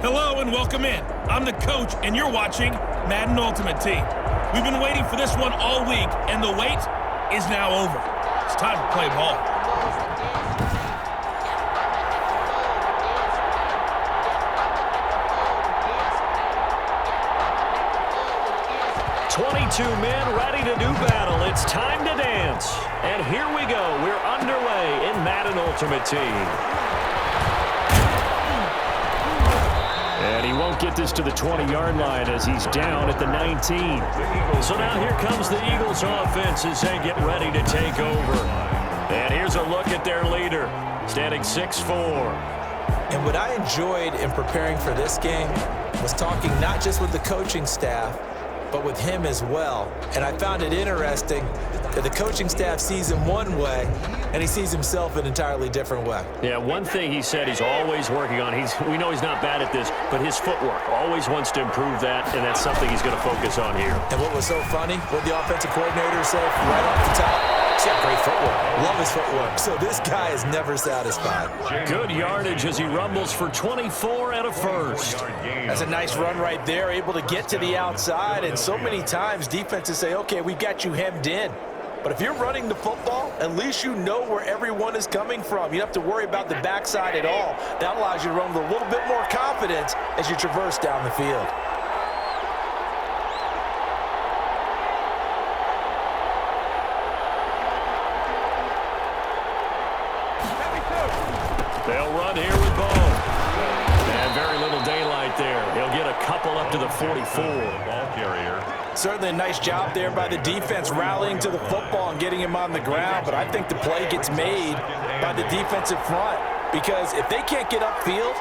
Hello and welcome in. I'm the coach and you're watching Madden Ultimate Team. We've been waiting for this one all week and the wait is now over. It's time to play ball. "22 men ready to do battle. It's time to dance." And here we go. We're underway in Madden Ultimate Team. And he won't get this to the 20-yard line as he's down at the 19. So now here comes the Eagles offense as they get ready to take over. And here's a look at their leader, standing 6'4". And what I enjoyed in preparing for this game was talking not just with the coaching staff, but with him as well. And I found it interesting that the coaching staff sees him one way, and he sees himself an entirely different way. Yeah, one thing he said he's always working on, we know he's not bad at this, but his footwork, always wants to improve that, and that's something he's going to focus on here. And what was so funny, what the offensive coordinator said right off the top, he's got great footwork. Love his footwork. So this guy is never satisfied. Good yardage as he rumbles for 24 and a first. That's a nice run right there, able to get to the outside, and so many times defenses say, okay, we got you hemmed in. But if you're running the football, at least you know where everyone is coming from. You don't have to worry about the backside at all. That allows you to run with a little bit more confidence as you traverse down the field. They'll run here with Bone. And very little daylight there. He'll get a couple up to the 44. Ball carrier. Certainly a nice job there by the defense rallying to the football and getting him on the ground, but I think the play gets made by the defensive front because if they can't get upfield,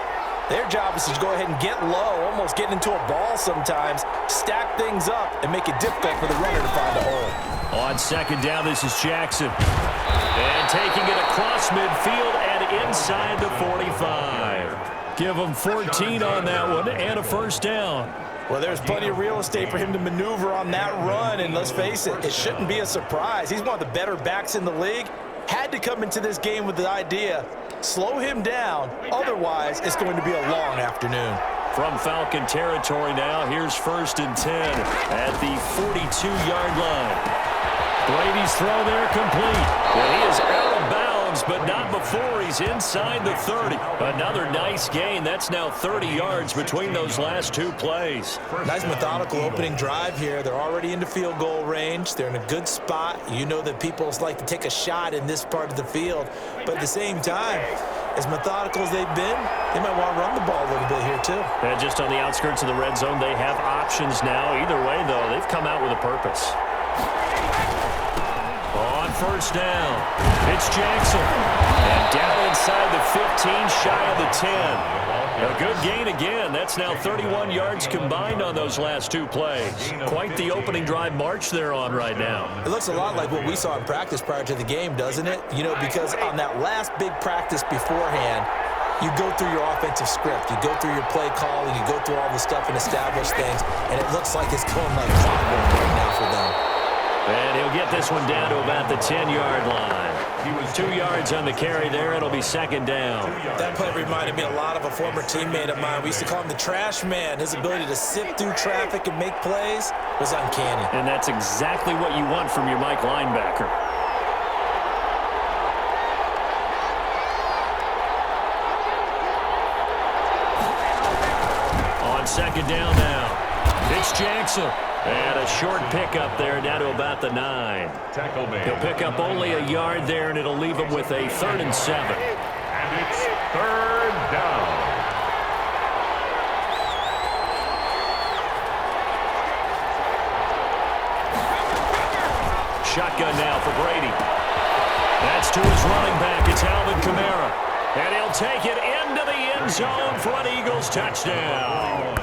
their job is to go ahead and get low, almost get into a ball sometimes, stack things up, and make it difficult for the runner to find a hole. On second down, this is Jackson. And taking it across midfield and inside the 45. Give him 14 on that one and a first down. Well, there's plenty of real estate for him to maneuver on that run, and let's face it, it shouldn't be a surprise. He's one of the better backs in the league. Had to come into this game with the idea, slow him down, otherwise it's going to be a long afternoon. From Falcon territory now, here's 1st and 10 at the 42-yard line. Brady's throw there complete. Well, he is out of bounds, but not before he's inside the 30. Another nice gain. That's now 30 yards between those last two plays. Nice methodical opening drive here. They're already into field goal range. They're in a good spot. You know that people like to take a shot in this part of the field. But at the same time, as methodical as they've been, they might want to run the ball a little bit here too. And just on the outskirts of the red zone, they have options now. Either way, though, they've come out with a purpose. On first down, it's Jackson. And down inside the 15, shy of the 10. A good gain again. That's now 31 yards combined on those last two plays. Quite the opening drive march they're on right now. It looks a lot like what we saw in practice prior to the game, doesn't it? You know, because on that last big practice beforehand, you go through your offensive script. You go through your play calling. You go through all the stuff and establish things. And it looks like it's going like clockwork right now for them. And he'll get this one down to about the 10-yard line. He was 2 yards on the carry there. It'll be second down. That play reminded me a lot of a former teammate of mine. We used to call him the trash man. His ability to sift through traffic and make plays was uncanny. And that's exactly what you want from your Mike linebacker. On second down now, it's Jackson. And a short pickup there down to about the 9. He'll pick up only a yard there, and it'll leave him with a 3rd and 7. And it's 3rd down. Shotgun now for Brady. That's to his running back. It's Alvin Kamara. And he'll take it into the end zone for an Eagles touchdown.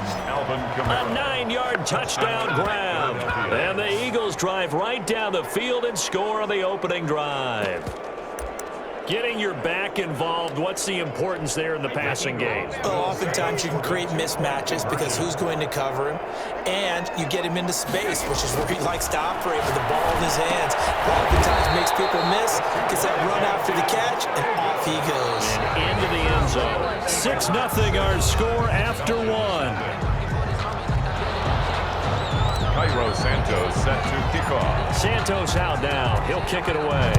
A 9-yard touchdown grab. And the Eagles drive right down the field and score on the opening drive. Getting your back involved, what's the importance there in the passing game? Well, oftentimes you can create mismatches because who's going to cover him, and you get him into space, which is where he likes to operate with the ball in his hands. Oftentimes makes people miss, gets that run after the catch, and off he goes. And into the end zone. 6-0 our score after one. Cairo Santos set to kick off. Santos out now. He'll kick it away.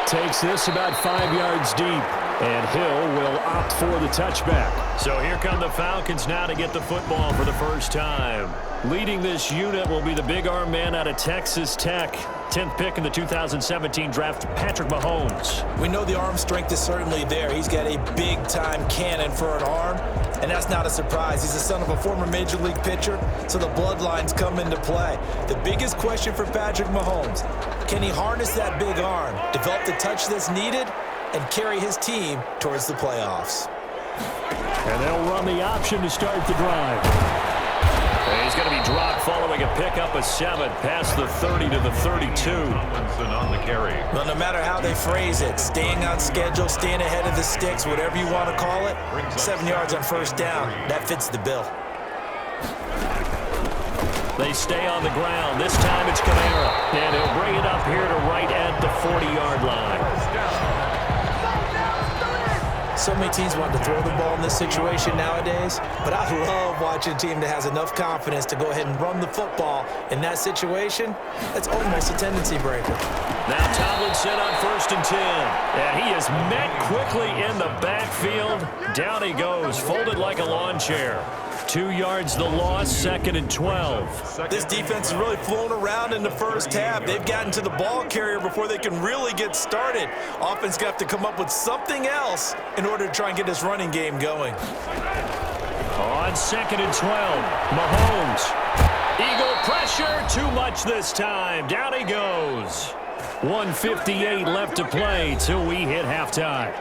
Takes this about 5 yards deep. And Hill will opt for the touchback. So here come the Falcons now to get the football for the first time. Leading this unit will be the big arm man out of Texas Tech. 10th pick in the 2017 draft, Patrick Mahomes. We know the arm strength is certainly there. He's got a big-time cannon for an arm, and that's not a surprise. He's the son of a former Major League pitcher, so the bloodlines come into play. The biggest question for Patrick Mahomes, can he harness that big arm, develop the touch that's needed, and carry his team towards the playoffs? And they'll run the option to start the drive. And he's going to be dropped following a pickup of 7 past the 30 to the 32. Tomlinson on the carry. Well, no matter how they phrase it, staying on schedule, staying ahead of the sticks, whatever you want to call it, 7 yards on first down, that fits the bill. They stay on the ground. This time it's Kamara. And he'll bring it up here to right at the 40-yard line. So many teams want to throw the ball in this situation nowadays, but I love watching a team that has enough confidence to go ahead and run the football in that situation. That's almost a tendency breaker. Now Tomlinson on 1st and 10. And he is met quickly in the backfield. Down he goes, folded like a lawn chair. 2 yards the loss, 2nd and 12. This defense is really flown around in the first half. They've gotten to the ball carrier before they can really get started. Offense got to come up with something else in order to try and get this running game going. On 2nd and 12, Mahomes. Eagle pressure, too much this time. Down he goes. 1:58 left to play till we hit halftime.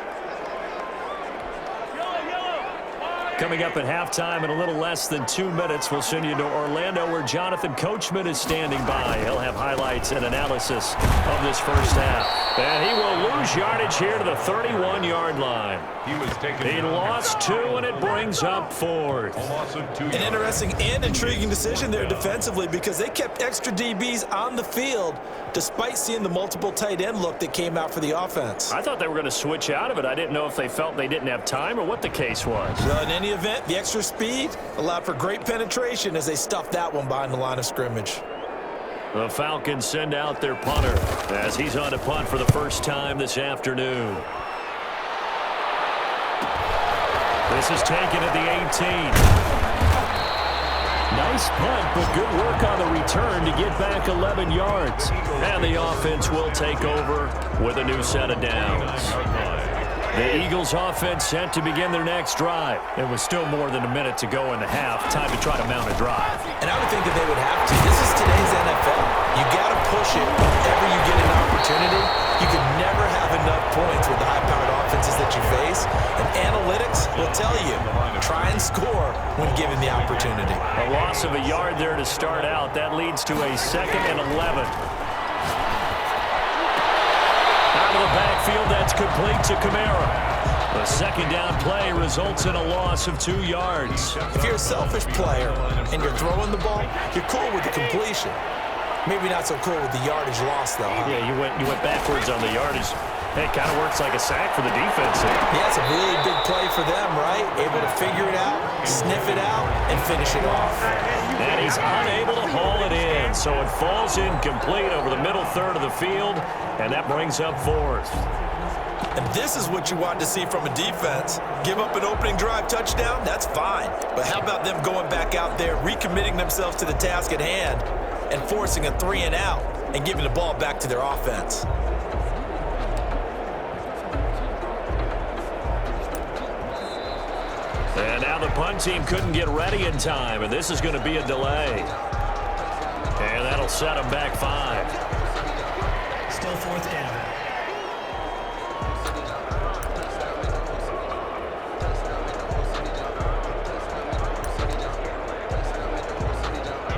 Coming up at halftime in a little less than 2 minutes, we'll send you to Orlando where Jonathan Coachman is standing by. He'll have highlights and analysis of this first half. And he will lose yardage here to the 31-yard line. He lost 2, and it brings up 4th. An interesting and intriguing decision there defensively because they kept extra DBs on the field despite seeing the multiple tight end look that came out for the offense. I thought they were going to switch out of it. I didn't know if they felt they didn't have time or what the case was. Well, in any event, the extra speed allowed for great penetration as they stuffed that one behind the line of scrimmage. The Falcons send out their punter as he's on to punt for the first time this afternoon. This is taken at the 18. Nice punt, but good work on the return to get back 11 yards. And the offense will take over with a new set of downs. The Eagles offense set to begin their next drive. It was still more than a minute to go in the half. Time to try to mount a drive. And I would think that they would have to. This is today's NFL. You got to push it whenever you get an opportunity. You can never have enough points with the high-powered offenses that you face. And analytics will tell you, try and score when given the opportunity. A loss of a yard there to start out. That leads to a 2nd and 11. Out of the backfield, that's complete to Kamara. The 2nd down play results in a loss of 2 yards. If you're a selfish player and you're throwing the ball, you're cool with the completion. Maybe not so cool with the yardage loss, though. Huh? Yeah, you went backwards on the yardage. Hey, it kind of works like a sack for the defense here. Yeah, it's a really big play for them, right? Able to figure it out, sniff it out, and finish it off. And he's unable to haul it in, so it falls incomplete over the middle third of the field, and that brings up 4th. And this is what you want to see from a defense. Give up an opening drive touchdown, that's fine. But how about them going back out there, recommitting themselves to the task at hand, and forcing a 3 and out, and giving the ball back to their offense. And now the punt team couldn't get ready in time, and this is going to be a delay. And that'll set them back 5. Still 4th down.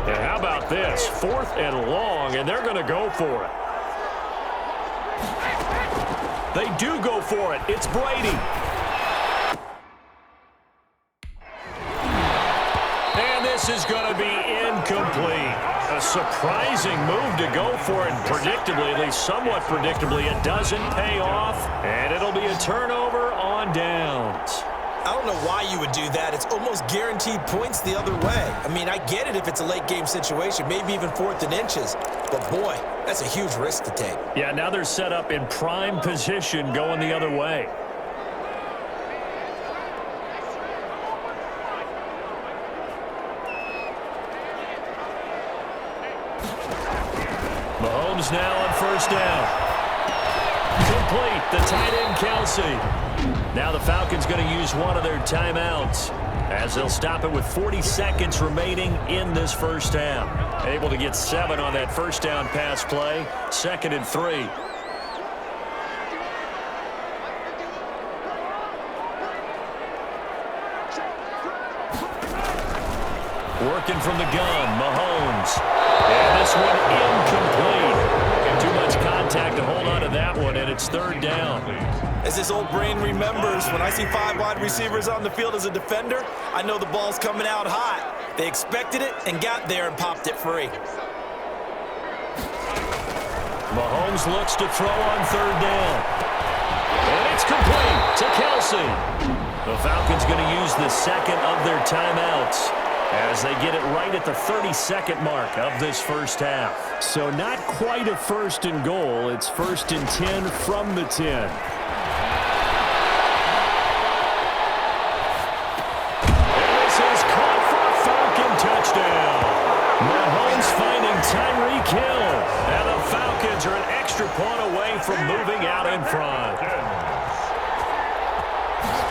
And how about this? 4th and long, and they're going to go for it. They do go for it. It's Brady. And this is going to be incomplete. A A surprising move to go for it. Predictably, at least somewhat predictably, it doesn't pay off. And it'll be a turnover on downs. I don't know why you would do that. It's almost guaranteed points the other way. I mean, I get it if it's a late game situation, maybe even 4th and inches. But boy, that's a huge risk to take. Yeah, now they're set up in prime position going the other way. Mahomes now on first down. Complete, the tight end Kelsey. Now the Falcons going to use one of their timeouts as they'll stop it with 40 seconds remaining in this first half. Able to get 7 on that first down pass play. 2nd and 3. Working from the gun, Mahomes. And this one incomplete. Too much contact to hold on to that one, and it's 3rd down. As this old brain remembers, when I see 5 wide receivers on the field as a defender, I know the ball's coming out hot. They expected it and got there and popped it free. Mahomes looks to throw on 3rd down. And it's complete to Kelsey. The Falcons going to use the 2nd of their timeouts as they get it right at the 32nd mark of this first half. So not quite a 1st and goal. It's 1st and 10 from the 10. And this is caught for a Falcon touchdown. Mahomes finding Tyreek Hill. And the Falcons are an extra point away from moving out in front.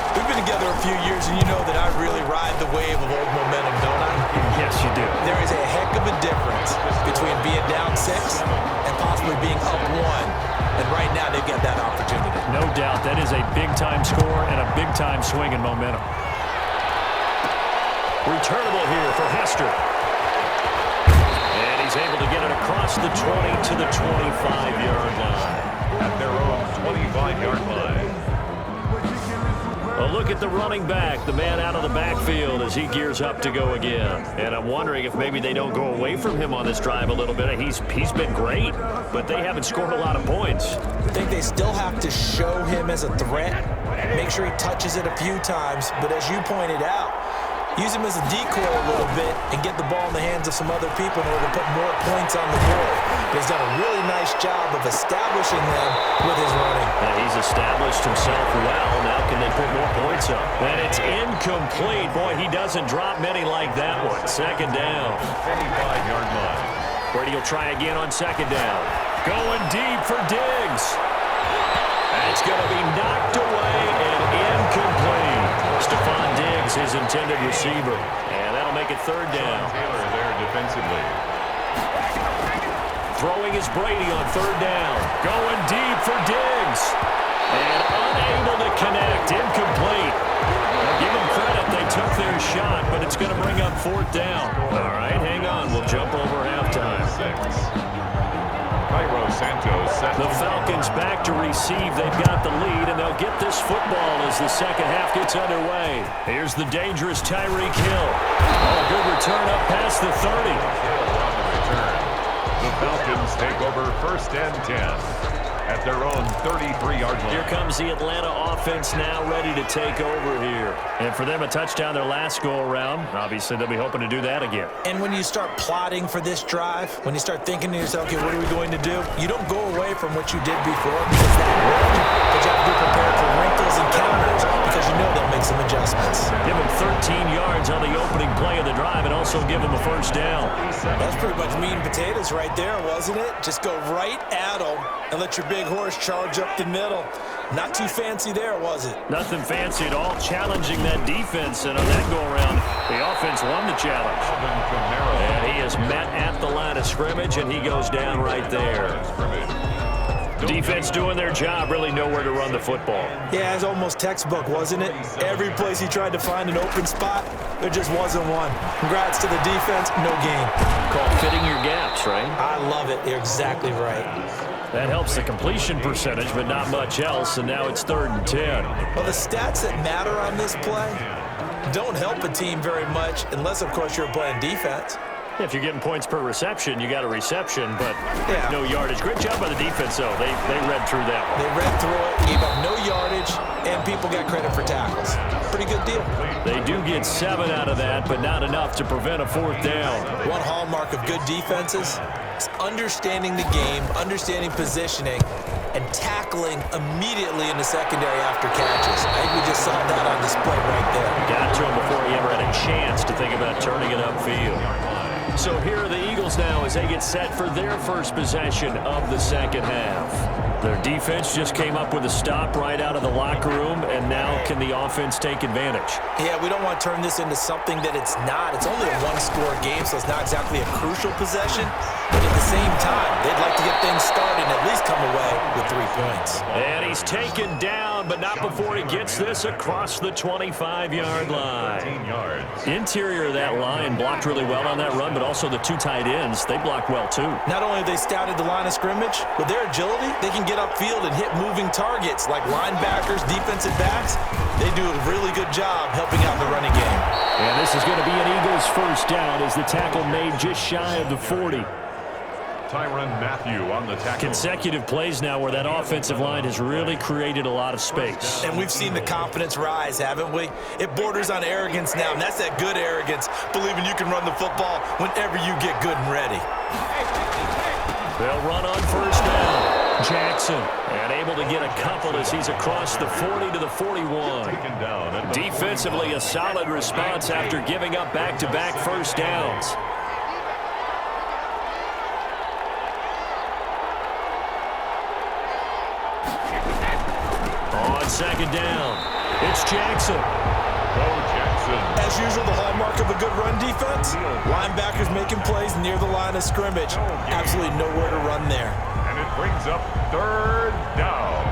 We've been together a few years, and you know that I really ride the wave of old momentum, don't I? Yes, you do. There is a heck of a difference between being down 6 and possibly being up 1. And right now, they've got that opportunity. No doubt. That is a big-time score and a big-time swing in momentum. Returnable here for Hester. And he's able to get it across the 20 to the 25-yard line. At their own 25-yard line. A look at the running back, the man out of the backfield as he gears up to go again. And I'm wondering if maybe they don't go away from him on this drive a little bit. He's been great, but they haven't scored a lot of points. I think they still have to show him as a threat, make sure he touches it a few times. But as you pointed out, use him as a decoy a little bit and get the ball in the hands of some other people in order to put more points on the board. But he's done a really nice job of establishing them with his running. And he's established himself well. Now can they put more points up? And it's incomplete. Boy, he doesn't drop many like that one. 2nd down. 25-yard line. Brady will try again on 2nd down. Going deep for Diggs. That's going to be knocked away and incomplete. Stephon Diggs, his intended receiver. And that'll make it 3rd down. Taylor there defensively. Throwing is Brady on 3rd down. Going deep for Diggs. And unable to connect. Incomplete. Give them credit. They took their shot, but it's going to bring up 4th down. All right, hang on. We'll jump over halftime. 6. Santos set. The Falcons back to receive. They've got the lead, and they'll get this football as the second half gets underway. Here's the dangerous Tyreek Hill. Oh, good return up past the 30. On the return. The Falcons take over 1st and 10 at their own 33-yard line. Here comes the Atlanta offense now ready to take over here. And for them, a touchdown their last go-around. Obviously, they'll be hoping to do that again. And when you start plotting for this drive, when you start thinking to yourself, okay, what are we going to do? You don't go away from what you did before because that worked. But you have to be prepared for wrinkles and counters because you know they'll make some adjustments. Give them 13 yards on the opening play of the drive and also give them a first down. That's pretty much meat and potatoes right there, wasn't it? Just go right at them and let your big horse charge up the middle. Not too fancy there, was it? Nothing fancy at all. Challenging that defense, and on that go-around, the offense won the challenge. And he is met at the line of scrimmage, and he goes down right there. Defense doing their job, really nowhere to run the football. Yeah, it's almost textbook, wasn't it? Every place he tried to find an open spot, there just wasn't one. Congrats to the defense, no gain. Called fitting your gaps, right? I love it. You're exactly right. That helps the completion percentage, but not much else, and now it's 3rd and 10. Well, the stats that matter on this play don't help a team very much unless, of course, you're playing defense. If you're getting points per reception, you got a reception, but Yeah. no yardage. Great job by the defense, though. They read through that one. They read through it, gave up no yardage, and people got credit for tackles. Pretty good deal. They do get 7 out of that, but not enough to prevent a 4th down. One hallmark of good defenses is understanding the game, understanding positioning, and tackling immediately in the secondary after catches. I think we just saw that on display right there. Got to him before he ever had a chance to think about turning it upfield. So here are the Eagles now as they get set for their first possession of the second half. Their defense just came up with a stop right out of the locker room, and now can the offense take advantage? Yeah, we don't want to turn this into something that it's not. It's only a one-score game, so it's not exactly a crucial possession. But at the same time, they'd like to get things started and at least come away with 3 points. And he's taken down, but not before he gets this across the 25-yard line. 18 yards. Interior of that line blocked really well on that run, but also the 2 tight ends, they blocked well too. Not only have they scouted the line of scrimmage, with their agility, they can get upfield and hit moving targets like linebackers, defensive backs. They do a really good job helping out in the running game. And this is going to be an Eagles first down as the tackle made just shy of the 40. Tyrann Mathieu on the tackle. Consecutive plays now where that offensive line has really created a lot of space. And we've seen the confidence rise, haven't we? It borders on arrogance now, and that's that good arrogance, believing you can run the football whenever you get good and ready. They'll run on first down. Jackson, and able to get a couple as he's across the 40 to the 41. Taken down at the Defensively, a solid response after giving up back-to-back first downs. On second down, it's Jackson. Go Jackson. As usual, the hallmark of a good run defense, linebackers making plays near the line of scrimmage. Absolutely nowhere to run there. And it brings up 3rd down.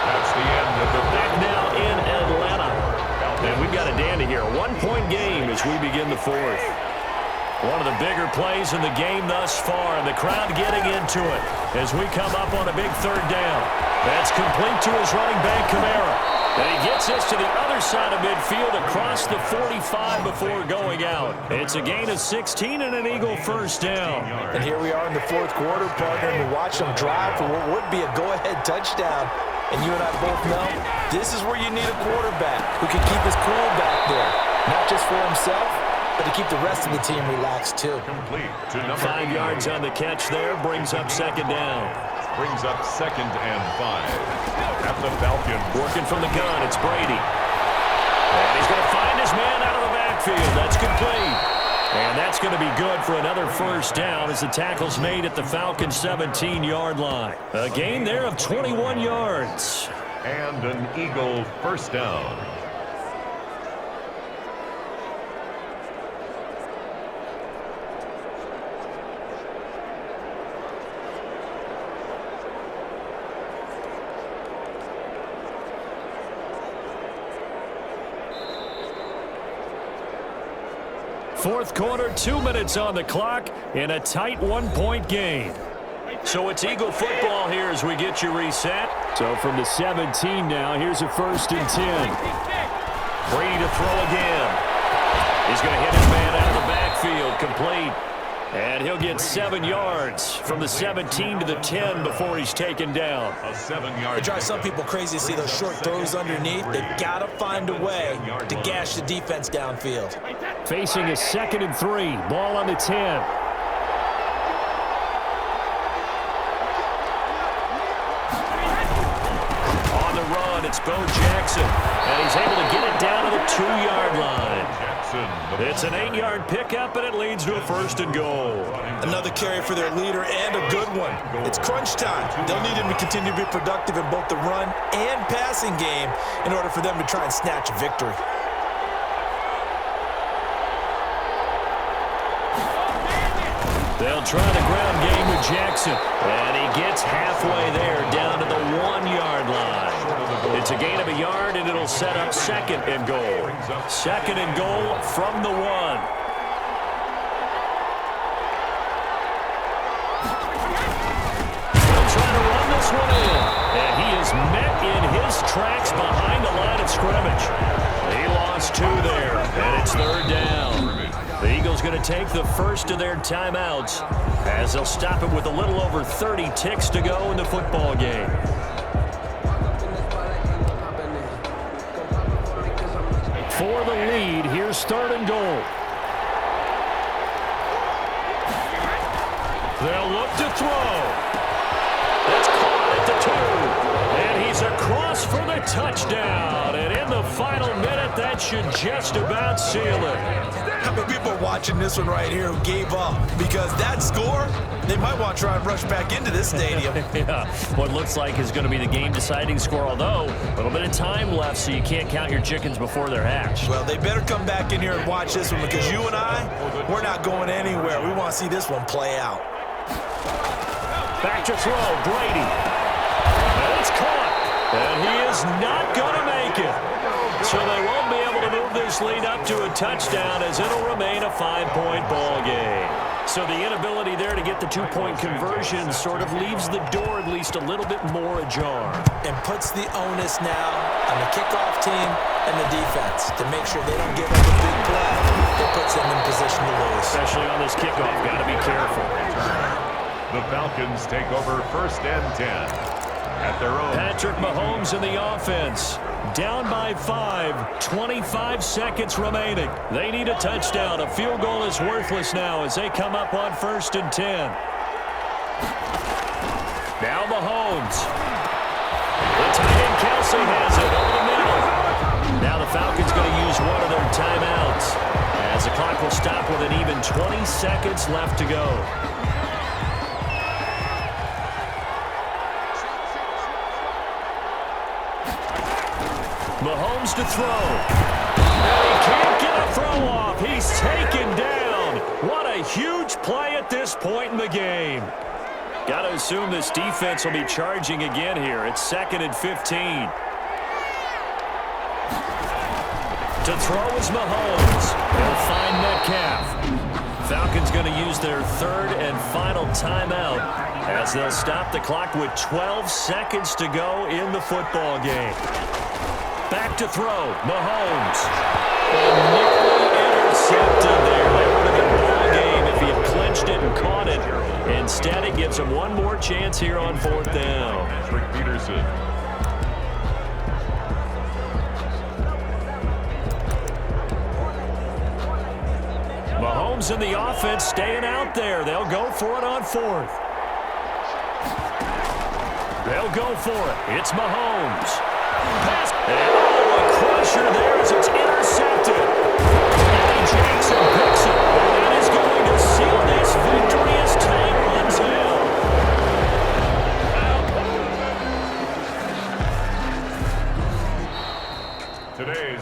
That's the end of the Back now in Atlanta. And we've got a dandy here. A 1-point game as we begin the 4th. One of the bigger plays in the game thus far, and the crowd getting into it as we come up on a big 3rd down. That's complete to his running back, Kamara. And he gets us to the other side of midfield across the 45 before going out. It's a gain of 16 and an Eagle first down. And here we are in the 4th quarter, partner, and we watch them drive for what would be a go-ahead touchdown. And you and I both know this is where you need a quarterback who can keep his cool back there, not just for himself, but to keep the rest of the team relaxed too. complete to number 5 yards on the catch there, brings up second down. Brings up 2nd and 5 at the Falcons. Working from the gun, it's Brady. And he's going to find his man out of the backfield. That's complete. And that's going to be good for another first down as the tackle's made at the Falcons' 17-yard line. A gain there of 21 yards. And an Eagle first down. Fourth quarter, 2 minutes on the clock in a tight 1-point game. So it's Eagle football here as we get you reset. So from the 17 now, here's a 1st and 10. Brady to throw again. He's going to hit his man out of the backfield, complete. And he'll get 7 yards from the 17 to the 10 before he's taken down. A 7-yard. It drives some people crazy to see those short throws underneath. They've got to find a way to gash the defense downfield. Facing a 2nd and 3. Ball on the 10. On the run, it's Bo Jackson. And he's able to get it down to the 2-yard line. It's an 8-yard pickup, and it leads to a 1st and goal. Another carry for their leader, and a good one. It's crunch time. They'll need him to continue to be productive in both the run and passing game in order for them to try and snatch a victory. They'll try the ground game with Jackson. And he gets halfway there, down to the 1-yard line. It's a gain of a yard, and it'll set up 2nd and goal. 2nd and goal from the 1. They'll try to run this one in. And he is met in his Lost tracks behind the line of scrimmage. He lost 2 there, and it's 3rd down. The Eagles going to take the first of their timeouts as they'll stop it with a little over 30 ticks to go in the football game. For the lead, here's 3rd and goal. They'll look to throw. That's caught at the 2. And he's across for the touchdown. And in the final minute, that should just about seal it. How many people are watching this one right here who gave up? Because that score, they might want to try and rush back into this stadium. Yeah, what looks like is going to be the game-deciding score, although a little bit of time left, so you can't count your chickens before they're hatched. Well, they better come back in here and watch this one because you and I, we're not going anywhere. We want to see this one play out. Back to throw, Brady. And it's caught. And he is not going to make it. So they won't be able to move this lead up to a touchdown as it'll remain a 5-point ball game. So the inability there to get the 2-point conversion sort of leaves the door at least a little bit more ajar. And puts the onus now on the kickoff team and the defense to make sure they don't give up a big play that puts them in position to lose. Especially on this kickoff, got to be careful. The Falcons take over 1st and 10 at their own. Patrick Mahomes in the offense. Down by 5, 25 seconds remaining. They need a touchdown. A field goal is worthless now as they come up on 1st and 10. Now Mahomes. The tight end Kelsey has it over the middle. Now the Falcons going to use one of their timeouts as the clock will stop with an even 20 seconds left to go. Mahomes to throw. And he can't get a throw off. He's taken down. What a huge play at this point in the game. Got to assume this defense will be charging again here. It's 2nd and 15. To throw is Mahomes. He'll find Metcalf. Falcons going to use their 3rd and final timeout as they'll stop the clock with 12 seconds to go in the football game. Back to throw, Mahomes. And nearly intercepted there. That would have been a ball game if he had clinched it and caught it. Instead, it gives him one more chance here on 4th down. Patrick Peterson. Mahomes in the offense staying out there. They'll go for it on 4th. They'll go for it. It's Mahomes. Pass. And a crusher there as it's intercepted. Eddie Jackson picks it. And that is going to seal this victory as time runs out.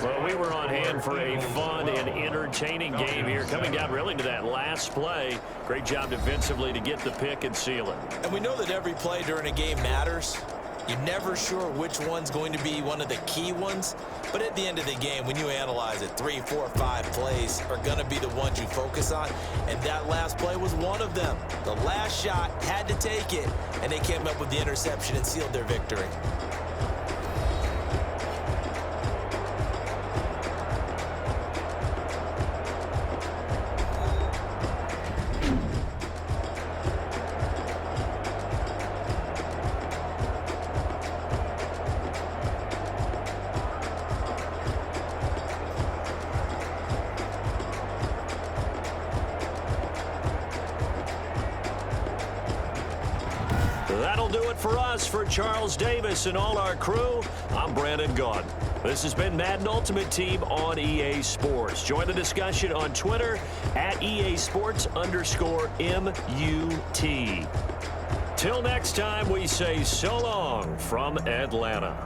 Well, we were on hand for a fun and entertaining game here. Coming down really to that last play. Great job defensively to get the pick and seal it. And we know that every play during a game matters. You're never sure which one's going to be one of the key ones. But at the end of the game, when you analyze it, 3, 4, 5 plays are going to be the ones you focus on. And that last play was one of them. The last shot had to take it, and they came up with the interception and sealed their victory. That'll do it for us. For Charles Davis and all our crew, I'm Brandon Gaudin. This has been Madden Ultimate Team on EA Sports. Join the discussion on Twitter at EASports_MUT. Till next time, we say so long from Atlanta.